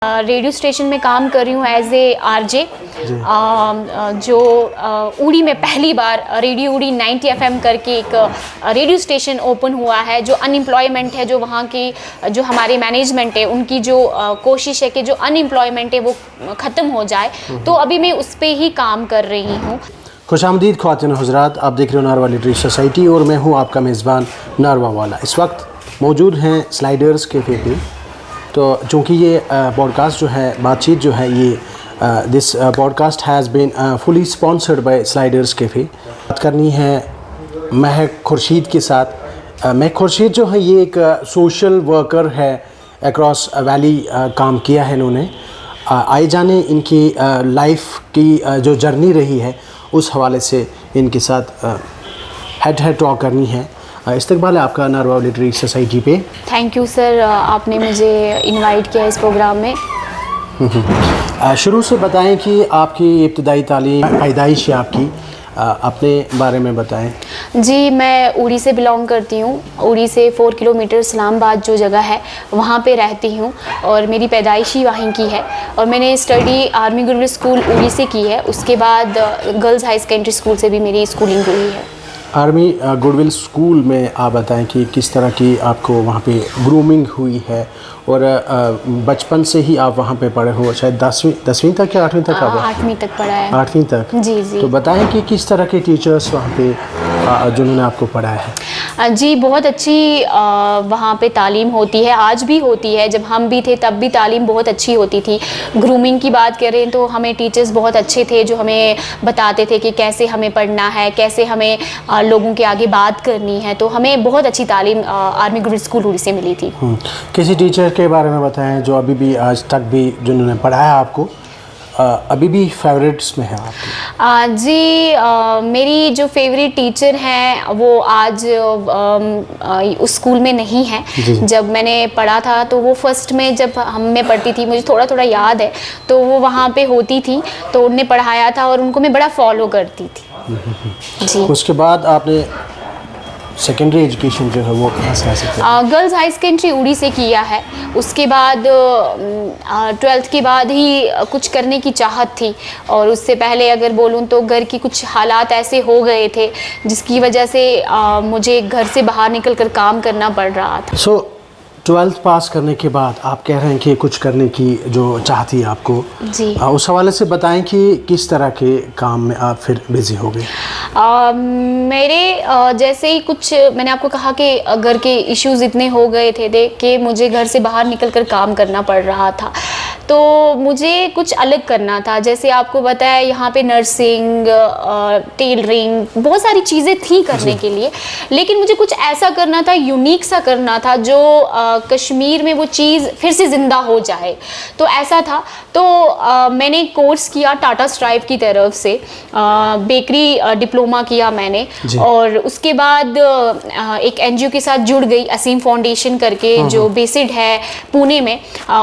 Radio station में काम कर रही हूँ एज ए आरजे, जो उड़ी में पहली बार रेडियो उड़ी 90 FM करके एक रेडियो स्टेशन ओपन हुआ है। जो अनएम्प्लॉयमेंट है, जो वहाँ की जो हमारे मैनेजमेंट है, उनकी जो कोशिश है कि जो अनएम्प्लॉयमेंट है वो ख़त्म हो जाए, तो अभी मैं उस पर ही काम कर रही हूँ। खुशामदीद ख्वातीन हज़रात, आप देख रहे हो नारवा लिटरेरी सोसाइटी और मैं हूँ आपका मेज़बान नारवा वाला। इस वक्त मौजूद हैं स्लाइडर्स कैफ़े पे। तो चूँकि ये पॉडकास्ट जो है, बातचीत जो है, ये this podcast has been fully sponsored by Sliders Cafe. बात करनी है महक खुर्शीद के साथ। महक खुर्शीद जो है ये एक सोशल वर्कर है, अक्रॉस वैली काम किया है इन्होंने। आए जाने इनकी लाइफ की जो जर्नी रही है उस हवाले से इनके साथ हेड टॉक करनी है। इस्तकबाल है आपका नारवा लिटरेरी सोसाइटी पे। थैंक यू सर, आपने मुझे इनवाइट किया इस प्रोग्राम में। शुरू से बताएं कि आपकी इब्तदाई तालीम, पैदाइश है आपकी, अपने बारे में बताएं। जी, मैं उड़ी से बिलोंग करती हूँ। उड़ी से 4 किलोमीटर इस्लामाबाद जो जगह है वहाँ पे रहती हूँ और मेरी पैदाइश ही वहीं की है। और मैंने स्टडी आर्मी गुडविल स्कूल उड़ी से की है। उसके बाद गर्ल्स हाई सेकेंडरी स्कूल से भी मेरी स्कूलिंग हुई है। आर्मी गुडविल स्कूल में आप बताएं कि किस तरह की आपको वहाँ पे ग्रूमिंग हुई है और बचपन से ही आप वहाँ पे पढ़े हो, शायद 10वीं तक या 8वीं तक? 8वीं तक पढ़ा है। 8वीं तक? जी जी। तो बताएं कि किस तरह के टीचर्स वहाँ पे जिन्होंने आपको पढ़ाया है। जी, बहुत अच्छी वहाँ पे तालीम होती है, आज भी होती है। जब हम भी थे तब भी तालीम बहुत अच्छी होती थी। ग्रूमिंग की बात करें तो हमें टीचर्स बहुत अच्छे थे जो हमें बताते थे कि कैसे हमें पढ़ना है, कैसे हमें लोगों के आगे बात करनी है। तो हमें बहुत अच्छी तालीम आर्मी गुडविल स्कूल उड़ी से मिली थी। किसी टीचर के बारे में बताएं जो अभी भी आज तक भी जिन्होंने पढ़ाया आपको अभी भी फेवरेट्स में है आपकी? जी, मेरी जो फेवरेट टीचर हैं वो आज उस स्कूल में नहीं है। जब मैंने पढ़ा था तो वो फर्स्ट में जब मैं पढ़ती थी, मुझे थोड़ा थोड़ा याद है, तो वो वहाँ पे होती थी, तो उनने पढ़ाया था और उनको मैं बड़ा फॉलो करती थी। जी। उसके बाद आपने सेकेंडरी एजुकेशन जो है वो कहाँ से हासिल की? गर्ल्स हाई सेकेंडरी उड़ी से किया है। उसके बाद 12th के बाद ही कुछ करने की चाहत थी, और उससे पहले अगर बोलूँ तो घर की कुछ हालात ऐसे हो गए थे जिसकी वजह से मुझे घर से बाहर निकल कर काम करना पड़ रहा था। 12th पास करने के बाद आप कह रहे हैं कि कुछ करने की जो चाहत थी आपको, जी, उस हवाले से बताएं कि किस तरह के काम में आप फिर बिज़ी हो गए? मेरे जैसे ही कुछ, मैंने आपको कहा कि घर के इश्यूज़ इतने हो गए थे कि मुझे घर से बाहर निकल कर काम करना पड़ रहा था, तो मुझे कुछ अलग करना था। जैसे आपको बताया यहाँ पे नर्सिंग, टेलरिंग, बहुत सारी चीज़ें थी करने के लिए, लेकिन मुझे कुछ ऐसा करना था, यूनिक सा करना था जो कश्मीर में वो चीज़ फिर से ज़िंदा हो जाए। तो ऐसा था, तो मैंने कोर्स किया टाटा स्ट्राइव की तरफ से, बेकरी डिप्लोमा किया मैंने, और उसके बाद एक NGO के साथ जुड़ गई, असीम फाउंडेशन करके, जो बेस्ड है पुणे में।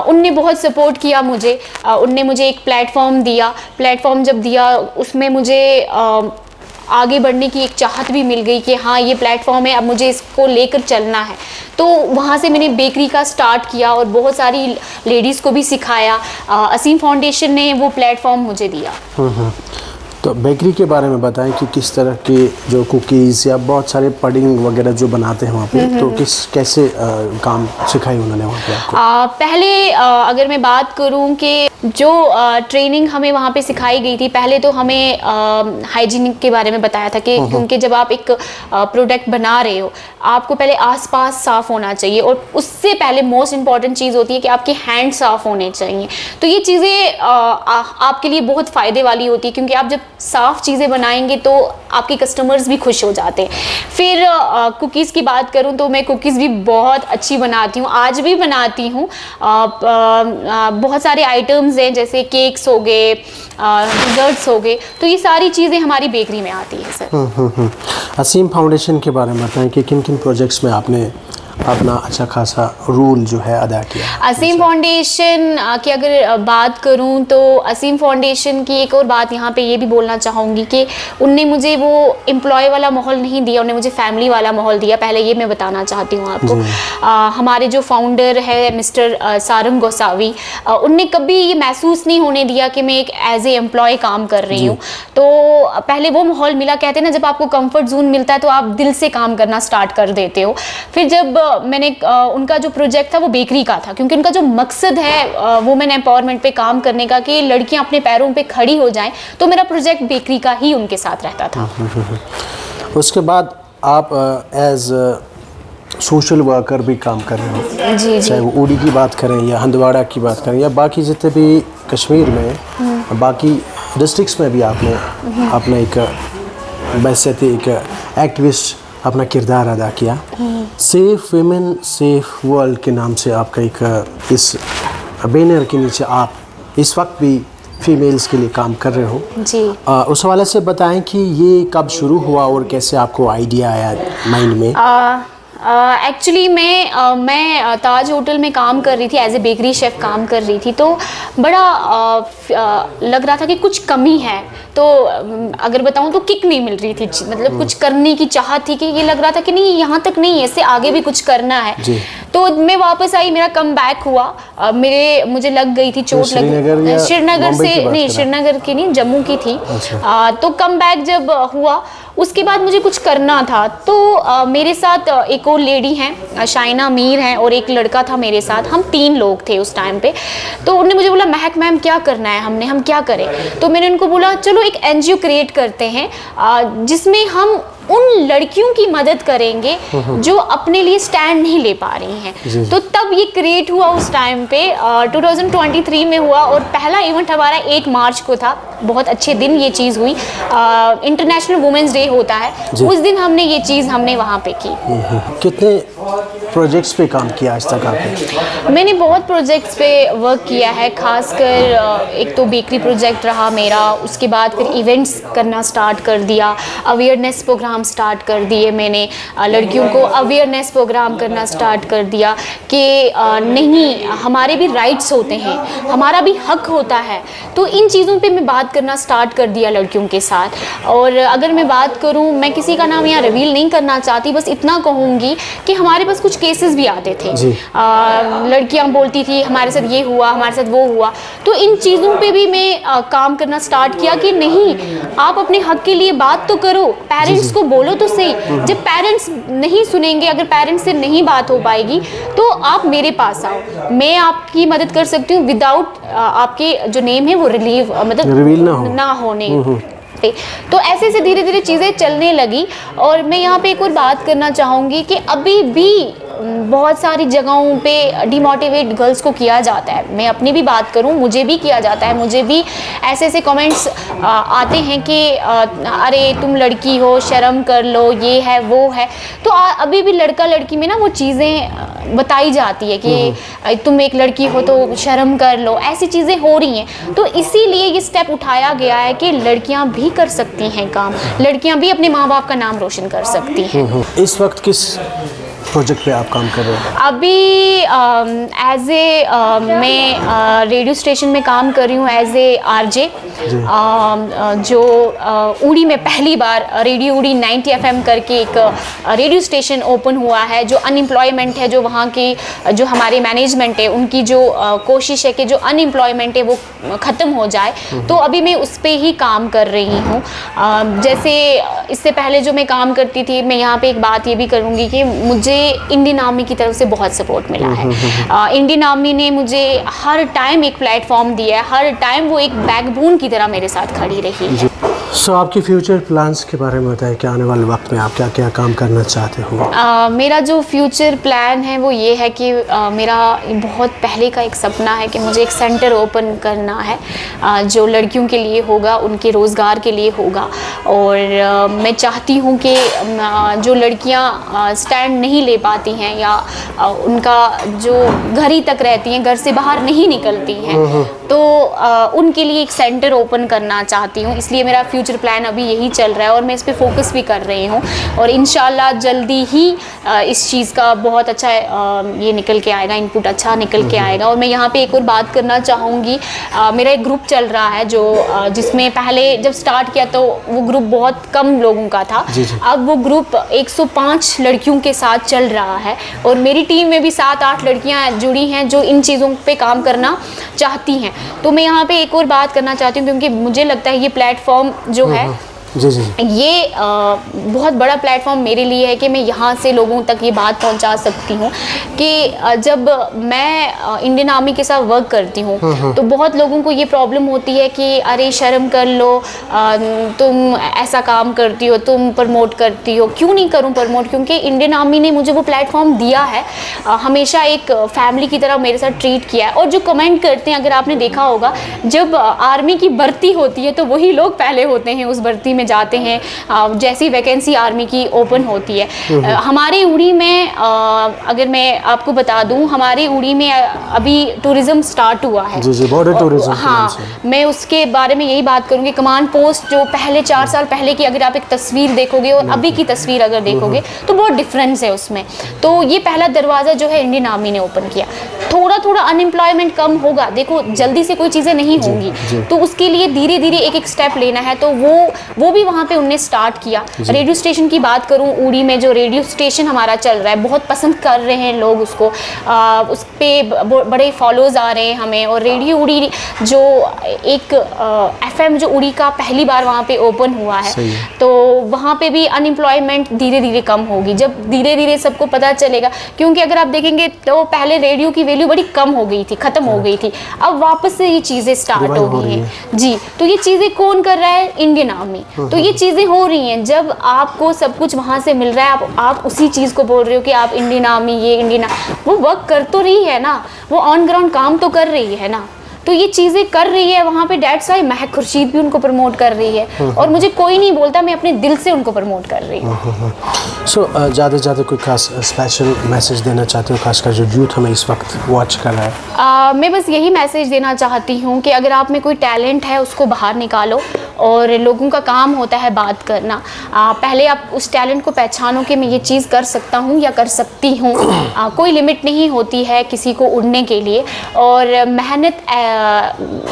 उनने बहुत सपोर्ट किया मुझे। उनने मुझे एक प्लेटफॉर्म दिया। प्लेटफॉर्म जब दिया उसमें मुझे आगे बढ़ने की एक चाहत भी मिल गई कि हाँ, ये प्लेटफॉर्म है, अब मुझे इसको लेकर चलना है। तो वहाँ से मैंने बेकरी का स्टार्ट किया और बहुत सारी लेडीज़ को भी सिखाया। असीम फाउंडेशन ने वो प्लेटफॉर्म मुझे दिया। तो बेकरी के बारे में बताएं कि किस तरह के जो कुकीज़ या बहुत सारे पडिंग वगैरह जो बनाते हैं वहाँ पे, तो कैसे काम सिखाई उन्होंने वहाँ पे आपको? पहले अगर मैं बात करूँ कि जो ट्रेनिंग हमें वहाँ पे सिखाई गई थी, पहले तो हमें हाइजीनिक के बारे में बताया था कि क्योंकि जब आप एक प्रोडक्ट बना रहे हो, आपको पहले आसपास साफ़ होना चाहिए, और उससे पहले मोस्ट इम्पॉर्टेंट चीज़ होती है कि आपके हैंड साफ़ होने चाहिए। तो ये चीज़ें आपके लिए बहुत फ़ायदे वाली होती है, क्योंकि आप जब साफ़ चीज़ें बनाएंगे तो आपके कस्टमर्स भी खुश हो जाते हैं। फिर कुकीज़ की बात करूँ तो मैं कुकीज़ भी बहुत अच्छी बनाती हूँ, आज भी बनाती हूँ। बहुत सारे आइटम्स हैं, जैसे केक्स हो गए, डिज़र्ट्स हो गए, तो ये सारी चीज़ें हमारी बेकरी में आती है सर। असीम फाउंडेशन के बारे में बताएं कि किन किन प्रोजेक्ट्स में आपने अपना अच्छा खासा रोल जो है अदा किया। असीम फाउंडेशन की अगर बात करूं तो असीम फाउंडेशन की एक और बात यहाँ पे ये भी बोलना चाहूँगी कि उनने मुझे वो एम्प्लॉय वाला माहौल नहीं दिया, उन्होंने मुझे फैमिली वाला माहौल दिया। पहले ये मैं बताना चाहती हूँ आपको। हमारे जो फाउंडर है मिस्टर सारंग गोसावी, उनने कभी ये महसूस नहीं होने दिया कि मैं एक एज ए एम्प्लॉय काम कर रही हूँ। तो पहले वो माहौल मिला, कहते हैं ना जब आपको कंफर्ट जोन मिलता है तो आप दिल से काम करना स्टार्ट कर देते हो। फिर जब मैंने उनका जो प्रोजेक्ट था वो बेकरी का था, क्योंकि उनका जो मकसद है वुमेन एम्पावरमेंट पे काम करने का कि लड़कियां अपने पैरों पे खड़ी हो जाएं, तो मेरा प्रोजेक्ट बेकरी का ही उनके साथ रहता था। उसके बाद आप एज सोशल वर्कर भी काम कर रहे हो। जी चाहे वो उड़ी की बात करें या हंदवाड़ा की बात करें या बाकी जितने भी कश्मीर में बाकी डिस्ट्रिक्ट्स में भी आपने अपना एक बैसियत एक एक्टिविस्ट अपना किरदार अदा किया। सेफ विमेन सेफ वर्ल्ड के नाम से आपका एक इस बैनर के नीचे आप इस वक्त भी फीमेल्स के लिए काम कर रहे हो जी। उस हवाले से बताएं कि ये कब शुरू हुआ और कैसे आपको आइडिया आया माइंड में? एक्चुअली मैं ताज होटल में काम कर रही थी, एज ए बेकरी शेफ़ काम कर रही थी। तो बड़ा लग रहा था कि कुछ कमी है। तो अगर बताऊं तो किक नहीं मिल रही थी, मतलब कुछ करने की चाहत थी कि ये लग रहा था कि नहीं यहाँ तक नहीं, इससे आगे भी कुछ करना है। तो मैं वापस आई, मेरा कम बैक हुआ। मुझे लग गई थी चोट, लग श्रीनगर से नहीं, श्रीनगर की नहीं, जम्मू की थी। तो कम बैक जब हुआ उसके बाद मुझे कुछ करना था। तो मेरे साथ एक और लेडी हैं, शाइना मीर हैं, और एक लड़का था मेरे साथ। हम 3 लोग थे उस टाइम पे। तो उन्होंने मुझे बोला महक मैम क्या करना है, हम क्या करें? तो मैंने उनको बोला चलो एक NGO क्रिएट करते हैं जिसमें हम उन लड़कियों की मदद करेंगे जो अपने लिए स्टैंड नहीं ले पा रही हैं। तो तब ये क्रिएट हुआ उस टाइम पे 2023 में हुआ, और पहला इवेंट हमारा 1 मार्च को था। बहुत अच्छे दिन ये चीज़ हुई। इंटरनेशनल वुमेंस डे होता है, उस दिन हमने ये चीज़ वहाँ पे की। कितने प्रोजेक्ट्स पे काम किया आज तक आपने? मैंने बहुत प्रोजेक्ट्स पे वर्क किया है, खासकर एक तो बेकरी प्रोजेक्ट रहा मेरा। उसके बाद फिर इवेंट्स करना स्टार्ट कर दिया, अवेयरनेस प्रोग्राम स्टार्ट कर दिए मैंने। लड़कियों को अवेयरनेस प्रोग्राम करना स्टार्ट कर दिया कि नहीं, हमारे भी राइट्स होते हैं, हमारा भी हक होता है। तो इन चीज़ों पे मैं बात करना स्टार्ट कर दिया लड़कियों के साथ। और अगर मैं बात करूं, मैं किसी का नाम यहाँ रिवील नहीं करना चाहती, बस इतना कहूँगी कि हमारे पास कुछ केसेस भी आते थे। लड़कियाँ बोलती थी हमारे साथ ये हुआ, हमारे साथ वो हुआ। तो इन चीज़ों पे भी मैं काम करना स्टार्ट किया कि नहीं, आप अपने हक के लिए बात तो करो, पेरेंट्स को बोलो तो सही। जब पेरेंट्स नहीं सुनेंगे, अगर पेरेंट्स से नहीं बात हो पाएगी, तो आप मेरे पास आओ, मैं आपकी मदद कर सकती हूँ विदाउट आपके जो नेम है वो मतलब रिवील ना होने। तो ऐसे से धीरे धीरे चीज़ें चलने लगी। और मैं यहाँ पे एक और बात करना चाहूँगी कि अभी भी बहुत सारी जगहों पे डिमोटिवेट गर्ल्स को किया जाता है। मैं अपनी भी बात करूं, मुझे भी किया जाता है। मुझे भी ऐसे ऐसे कमेंट्स आते हैं कि अरे तुम लड़की हो, शर्म कर लो, ये है वो है। तो अभी भी लड़का लड़की में ना वो चीज़ें बताई जाती है कि तुम एक लड़की हो तो शर्म कर लो, ऐसी चीज़ें हो रही हैं। तो इसीलिए ये स्टेप उठाया गया है कि लड़कियां भी कर सकती हैं काम, लड़कियां भी अपने माँ बाप का नाम रोशन कर सकती हैं। इस वक्त किस प्रोजेक्ट पे आप काम कर रहे हो? अभी एज ए मैं रेडियो स्टेशन में काम कर रही हूँ एज ए RJ, जो उड़ी में पहली बार रेडियो उड़ी 90 FM करके एक रेडियो स्टेशन ओपन हुआ है। जो अनएम्प्लॉयमेंट है, जो वहाँ की जो हमारे मैनेजमेंट है, उनकी जो कोशिश है कि जो अनएम्प्लॉयमेंट है वो ख़त्म हो जाए। तो अभी मैं उस पर ही काम कर रही हूँ। जैसे इससे पहले जो मैं काम करती थी, मैं यहाँ पे एक बात ये भी करूँगी कि मुझे इंडियन आर्मी की तरफ से बहुत सपोर्ट मिला है। इंडियन आर्मी ने मुझे हर टाइम एक प्लेटफॉर्म दिया है, हर टाइम वो एक बैकबोन की तरह मेरे साथ खड़ी रही है। सो आपके फ्यूचर प्लान्स के बारे में बताएं कि आने वाले वक्त में आप क्या क्या काम करना चाहते हो? मेरा जो फ्यूचर प्लान है वो ये है कि मेरा बहुत पहले का एक सपना है कि मुझे एक सेंटर ओपन करना है जो लड़कियों के लिए होगा, उनके रोज़गार के लिए होगा। और मैं चाहती हूँ कि जो लड़कियाँ स्टैंड नहीं ले पाती हैं या उनका जो घर ही तक रहती हैं, घर से बाहर नहीं निकलती हैं, तो उनके लिए एक सेंटर ओपन करना चाहती हूँ। इसलिए मेरा फ्यूचर प्लान अभी यही चल रहा है और मैं इस पे फोकस भी कर रही हूँ और इंशाल्लाह जल्दी ही इस चीज़ का बहुत अच्छा ये निकल के आएगा, इनपुट अच्छा निकल के आएगा। और मैं यहाँ पे एक और बात करना चाहूँगी, मेरा एक ग्रुप चल रहा है जो जिसमें पहले जब स्टार्ट किया तो वो ग्रुप बहुत कम लोगों का था, अब वो ग्रुप 105 लड़कियों के साथ चल रहा है और मेरी टीम में भी 7-8 लड़कियां जुड़ी हैं जो इन चीज़ों पे काम करना चाहती हैं। तो मैं यहाँ पे एक और बात करना चाहती हूँ क्योंकि मुझे लगता है ये प्लेटफॉर्म जो है ये बहुत बड़ा प्लेटफॉर्म मेरे लिए है कि मैं यहाँ से लोगों तक ये बात पहुँचा सकती हूँ कि जब मैं इंडियन आर्मी के साथ वर्क करती हूँ तो बहुत लोगों को ये प्रॉब्लम होती है कि अरे शर्म कर लो, तुम ऐसा काम करती हो, तुम प्रमोट करती हो। क्यों नहीं करूँ प्रमोट? क्योंकि इंडियन आर्मी ने मुझे वो प्लेटफॉर्म दिया है, हमेशा एक फैमिली की तरह मेरे साथ ट्रीट किया है। और जो कमेंट करते हैं, अगर आपने देखा होगा, जब आर्मी की भर्ती होती है तो वही लोग पहले होते हैं उस भर्ती में जाते हैं जैसी वैकेंसी आर्मी की ओपन होती है। हमारे उड़ी में अगर मैं आपको बता दूं, हमारे उड़ी में अभी टूरिज्म स्टार्ट हुआ है। जी, बॉर्डर टूरिज्म। हाँ, मैं उसके बारे में यही बात करूंगी। कमांड पोस्ट जो पहले 4 साल पहले की अगर आप एक तस्वीर देखोगे और अभी की तस्वीर अगर देखोगे तो बहुत डिफरेंस है उसमें। तो ये पहला दरवाज़ा जो है इंडियन आर्मी ने ओपन किया। थोड़ा अनएम्प्लॉयमेंट कम होगा, देखो जल्दी से कोई चीज़ें नहीं होंगी, तो उसके लिए धीरे धीरे एक स्टेप लेना है। तो वो भी वहाँ पे उनने स्टार्ट किया। रेडियो स्टेशन की बात करूँ, उड़ी में जो रेडियो स्टेशन हमारा चल रहा है बहुत पसंद कर रहे हैं लोग उसको, उस पर बड़े फॉलोज आ रहे हैं हमें। और रेडियो उड़ी जो एक FM जो उड़ी का पहली बार वहाँ पे ओपन हुआ है, तो वहाँ पे भी अनएम्प्लॉयमेंट धीरे धीरे कम होगी जब धीरे धीरे सबको पता चलेगा। क्योंकि अगर आप देखेंगे तो पहले रेडियो की वैल्यू बड़ी कम हो गई थी, ख़त्म हो गई थी, अब वापस से ये चीज़ें स्टार्ट हो गई हैं जी। तो ये चीज़ें कौन कर रहा है? Indian army. तो ये चीज़ें हो रही हैं जब आपको सब कुछ वहाँ से मिल रहा है, आप उसी चीज़ को बोल रहे हो कि आप इंडियन आर्मी, ये इंडियन, वो वर्क कर तो रही है ना, वो ऑन ग्राउंड काम तो कर रही है ना, तो ये चीज़ें कर रही है वहाँ पे। डेट्स वाई महक खुर्शीद भी उनको प्रमोट कर रही है और मुझे कोई नहीं बोलता, मैं अपने दिल से उनको प्रमोट कर रही हूँ। सो ज़्यादा से ज़्यादा कोई खास स्पेशल मैसेज देना चाहते हो, खासकर जो यूथ हमें इस वक्त वॉच कर रहा है? मैं बस यही मैसेज देना चाहती हूँ कि अगर आप में कोई टैलेंट है उसको बाहर निकालो और लोगों का काम होता है बात करना। पहले आप उस टैलेंट को पहचानो कि मैं ये चीज़ कर सकता हूँ या कर सकती हूँ। कोई लिमिट नहीं होती है किसी को उड़ने के लिए, और मेहनत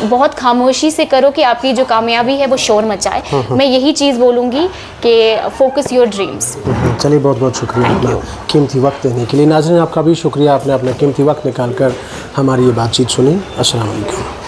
बहुत खामोशी से करो कि आपकी जो कामयाबी है वो शोर मचाए। मैं यही चीज़ बोलूँगी कि फोकस योर ड्रीम्स। चलिए, बहुत बहुत शुक्रिया अपना कीमती वक्त देने के लिए। नाज़रीन, आपका भी शुक्रिया, आपने अपना कीमती वक्त निकाल कर हमारी ये बातचीत सुनी। अस्सलाम वालेकुम।